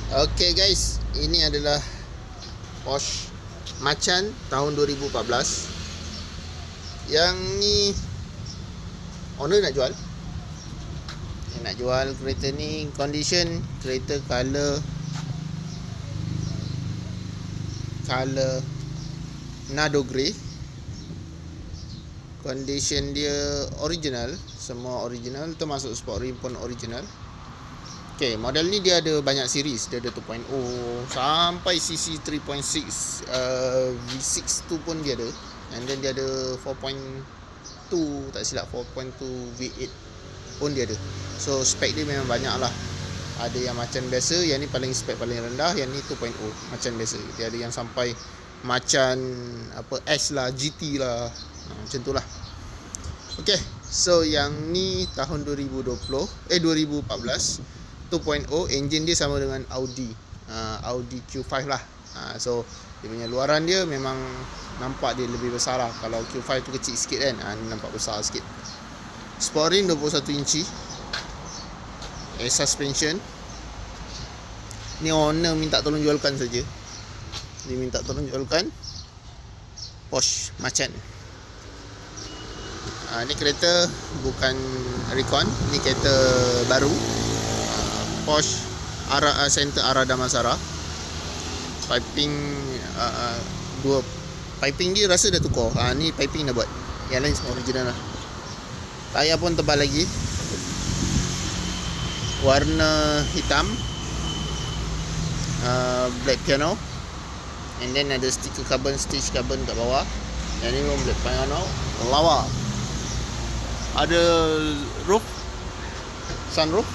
Okay guys, ini adalah Porsche Macan tahun 2014. Yang ni owner nak jual. Yang nak jual kereta ni, condition kereta color Nado Grey. Condition dia original, semua original, termasuk sport rim pun original. Okay, model ni dia ada banyak series. Dia ada 2.0 sampai CC 3.6, V6 tu pun dia ada. And then dia ada 4.2, tak silap 4.2 V8 pun dia ada. So spek dia memang banyak lah. Ada yang macam biasa, yang ni paling spek paling rendah, yang ni 2.0 macam biasa. Dia ada yang sampai macam apa S lah, GT lah, macam tu lah. Okay, so yang ni tahun 2014, 2.0, engine dia sama dengan Audi Q5 lah. So dia punya luaran dia memang nampak dia lebih besar lah. Kalau Q5 tu kecil sikit kan, ni nampak besar sikit. Sport rim 21 inci, air suspension. Ni owner minta tolong jualkan saja. Dia minta tolong jualkan Porsche Macan. Ni kereta bukan Recon, ni kereta baru, Porsche Center Ara Damansara. Piping dua piping dia rasa dah tukar. Ni piping dah buat. Yang lain semua original lah. Tayar pun tebal lagi, warna hitam, black piano. And then ada stiker carbon, stitch carbon kat bawah. Yang ni pun black piano, lawa. Ada roof, sunroof.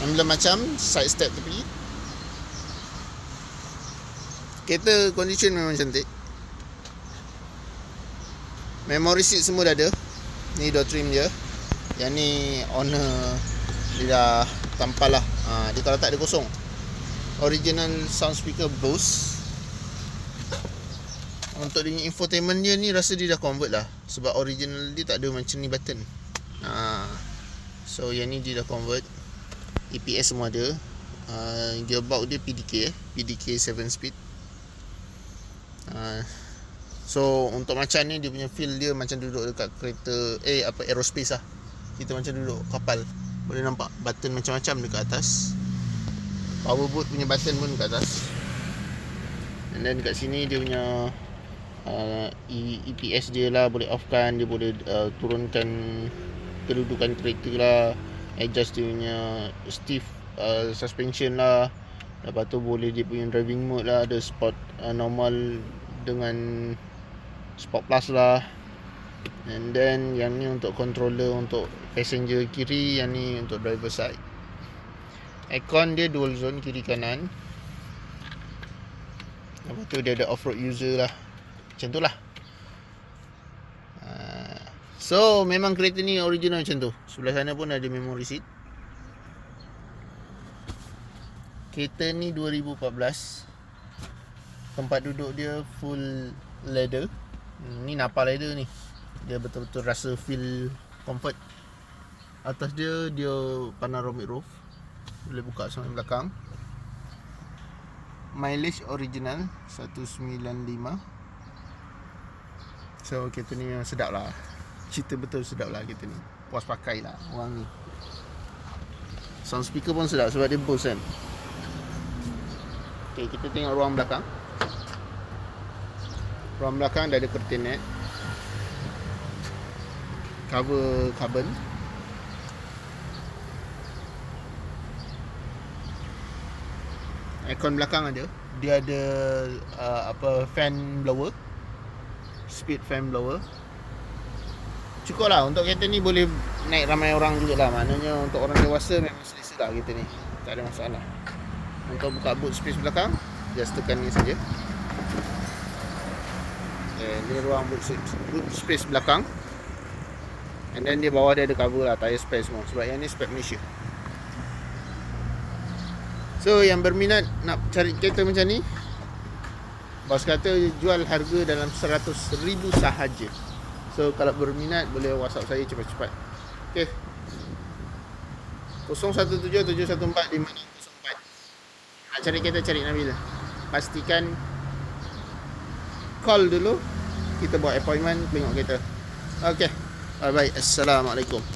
Emblem macam side step tepi. Kereta condition memang cantik. Memory seat semua dah ada. Ni door trim dia. Yang ni owner dia dah tampal lah. Dia kalau tak ada kosong. Original sound speaker Bose. Untuk dia infotainment dia ni rasa dia dah convert lah. Sebab original dia tak ada macam ni button. So yang ni dia dah convert. EPS semua ada. Gearbox dia PDK 7 speed. So untuk Macan ni, dia punya feel dia macam duduk dekat kereta aerospace lah. Kita macam duduk kapal. Boleh nampak button macam-macam dekat atas. Power boot punya button pun dekat atas. And then dekat sini dia punya EPS dia lah, boleh off kan. Dia boleh turunkan kedudukan kereta lah. Adjust dia punya stiff suspension lah. Lepas tu boleh dia punya driving mode lah. Ada sport normal dengan sport plus lah. And then yang ni untuk controller untuk passenger kiri, yang ni untuk driver side. Aircon dia dual zone kiri kanan. Lepas tu dia ada off-road user lah. Macam tu lah. So memang kereta ni original macam tu. Sebelah sana pun ada memory seat. Kereta ni 2014. Tempat duduk dia full leather. Ni napa leather ni. Dia betul-betul rasa feel comfort. Atas dia panoramic roof. Boleh buka sampai belakang. Mileage original 195. So kereta ni memang sedap lah. Cerita betul sedap lah kereta ni. Puas pakai lah orang ni. Sound speaker pun sedap sebab dia Bose kan. Okay, kita tengok ruang belakang. Ruang belakang dah ada curtain net, cover carbon. Aircon belakang ada. Dia ada fan blower, speed fan blower. Cukup lah untuk kereta ni, boleh naik ramai orang jugalah. Maknanya untuk orang dewasa memang selesa lah kereta ni, tak ada masalah. Untuk buka boot space belakang, just tekan ni saja. Ni ruang boot space belakang. And then dia bawah dia ada cover lah, tire spare semua. Sebab yang ni spec Malaysia. So yang berminat nak cari kereta macam ni, bos kata jual harga dalam 100,000 sahaja. So kalau berminat boleh WhatsApp saya cepat-cepat. Okay. 017 714 5604. Nak cari kereta, cari Nabil. Pastikan call dulu, kita buat appointment tengok kereta. Okey. Bye bye. Assalamualaikum.